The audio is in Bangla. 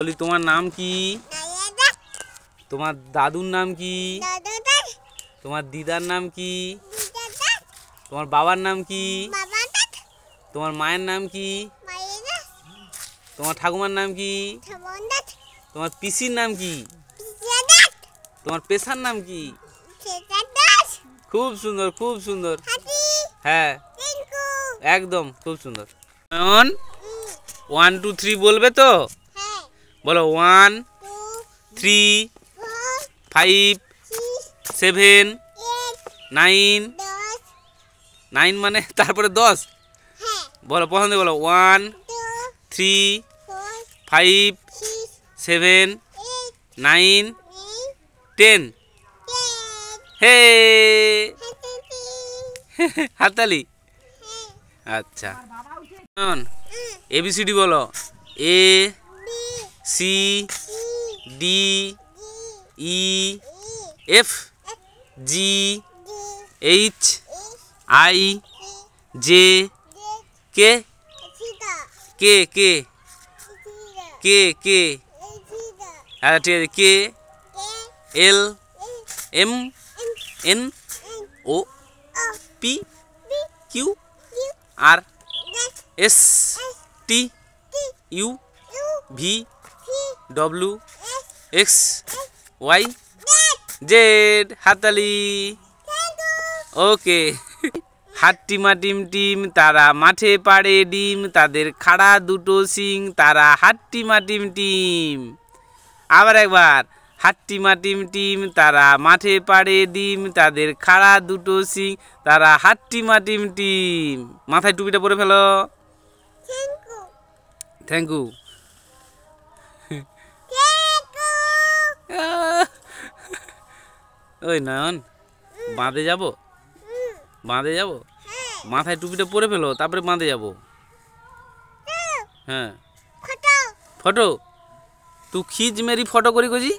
বলি তোমার নাম কি? তোমার দাদুর নাম কি? তোমার দিদার নাম কি? তোমার বাবার নাম কি? তোমার মায়ের নাম কি? তোমার ঠাকুমার নাম কি? তোমার পিসির নাম কি? তোমার পেশার নাম কি? খুব সুন্দর, খুব সুন্দর। হ্যাঁ, একদম খুব সুন্দর। 1 2 3 বলবে তো? বলো 1 3 5 7 9 9 মানে তারপরে 10। বলো পছন্দ, বলো 1 3 5 7 9 10। হে হাততালি। আচ্ছা, ABCD বলো। A C D E F G H I J K K K K K। আচ্ছা ঠিক আছে। K L M N O P Q R S T U V W X Y Z। হাততালি। ওকে। হাট্টিমা টিম টিম তারা মাঠে পাড়ে ডিম, তাদের খাড়া দুটো সিং, তারা হাট্টিমা টিম টিম। আবার একবার, হাট্টিমা টিম টিম তারা মাঠে পাড়ে ডিম, তাদের খাড়া দুটো সিং, তারা হাট্টিমা টিম টিম। মাথায় টুপিটা পরে ফেলো। Thank you. ওই নয়ন, বাঁধে যাব, বাঁধে যাব। মাথায় টুপিটা পরে ফেলো, তারপরে বাঁধে যাব। হ্যাঁ, ফটো। तू खींच मेरी फोटो करी को जी।